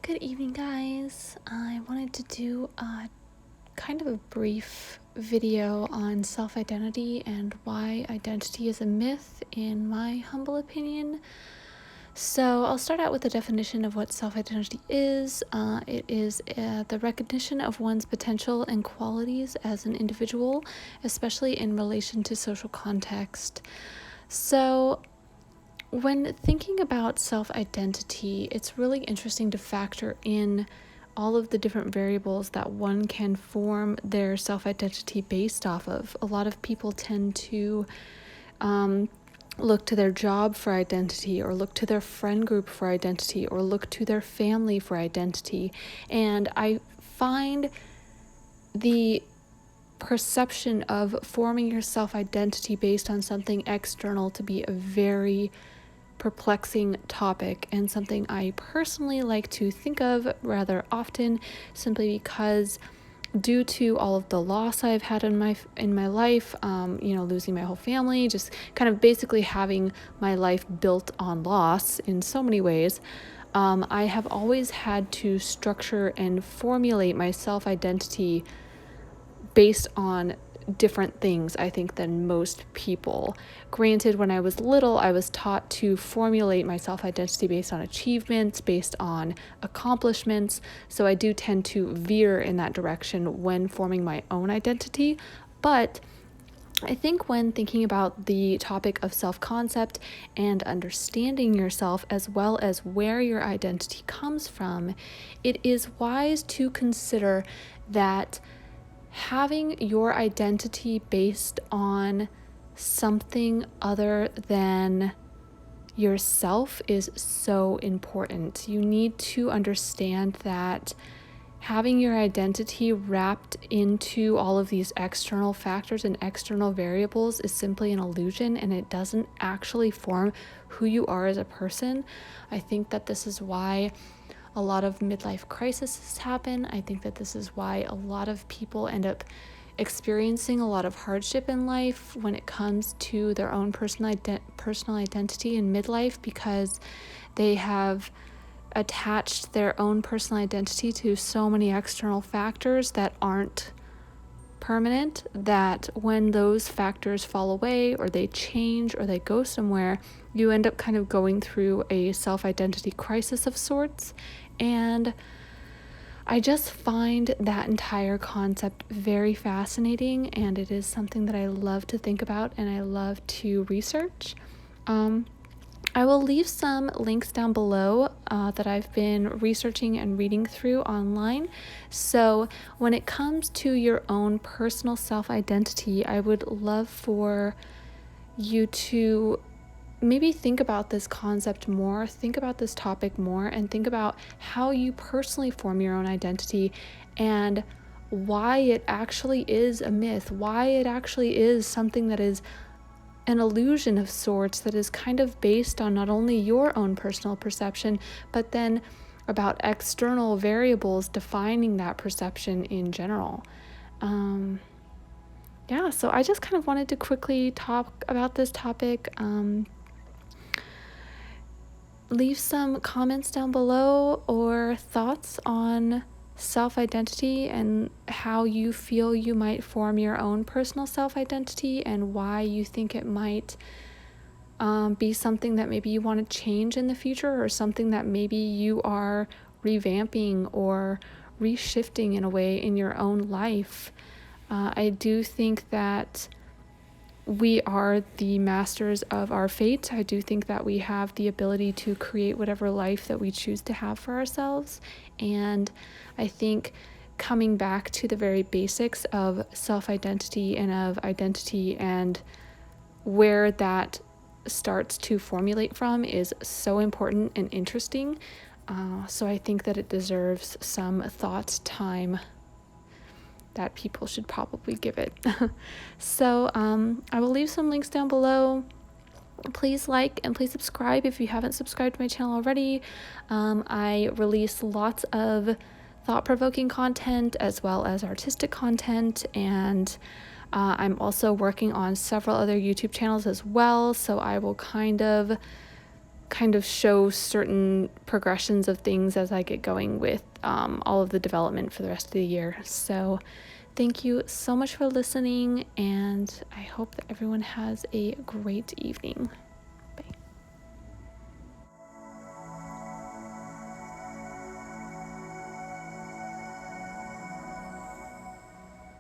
Good evening, guys. I wanted to do a kind of a brief video on self-identity and why identity is a myth, in my humble opinion. So I'll start out with the definition of what self-identity is. It is the recognition of one's potential and qualities as an individual, especially in relation to social context. So when thinking about self-identity, it's really interesting to factor in all of the different variables that one can form their self-identity based off of. A lot of people tend to look to their job for identity, or look to their friend group for identity, or look to their family for identity. And I find the perception of forming your self-identity based on something external to be a very perplexing topic, and something I personally like to think of rather often, simply because due to all of the loss I've had in my life, losing my whole family, just kind of basically having my life built on loss in so many ways, I have always had to structure and formulate my self-identity based on different things, I think, than most people. Granted, when I was little, I was taught to formulate my self-identity based on achievements, based on accomplishments, so I do tend to veer in that direction when forming my own identity. But I think when thinking about the topic of self-concept and understanding yourself, as well as where your identity comes from, it is wise to consider that having your identity based on something other than yourself is so important. You need to understand that having your identity wrapped into all of these external factors and external variables is simply an illusion, and it doesn't actually form who you are as a person. I think that this is why a lot of midlife crises happen. I think that this is why a lot of people end up experiencing a lot of hardship in life when it comes to their own personal identity in midlife, because they have attached their own personal identity to so many external factors that aren't permanent, that when those factors fall away, or they change, or they go somewhere, you end up kind of going through a self-identity crisis of sorts. And I just find that entire concept very fascinating, and it is something that I love to think about and I love to research. I will leave some links down below that I've been researching and reading through online. So when it comes to your own personal self-identity, I would love for you to maybe think about this concept more, think about this topic more, and think about how you personally form your own identity and why it actually is a myth, why it actually is something that is an illusion of sorts, that is kind of based on not only your own personal perception, but then about external variables defining that perception in general. So I just kind of wanted to quickly talk about this topic. Leave some comments down below or thoughts on self-identity and how you feel you might form your own personal self-identity, and why you think it might be something that maybe you want to change in the future, or something that maybe you are revamping or reshifting in a way in your own life. I do think that we are the masters of our fate. I do think that we have the ability to create whatever life that we choose to have for ourselves. And I think coming back to the very basics of self-identity and of identity and where that starts to formulate from is so important and interesting. So I think that it deserves some thought time that people should probably give it. So I will leave some links down below. Please like and please subscribe if you haven't subscribed to my channel already. I release lots of thought-provoking content as well as artistic content, and I'm also working on several other YouTube channels as well, so I will kind of kind of show certain progressions of things as I get going with all of the development for the rest of the year. So thank you so much for listening, and I hope that everyone has a great evening.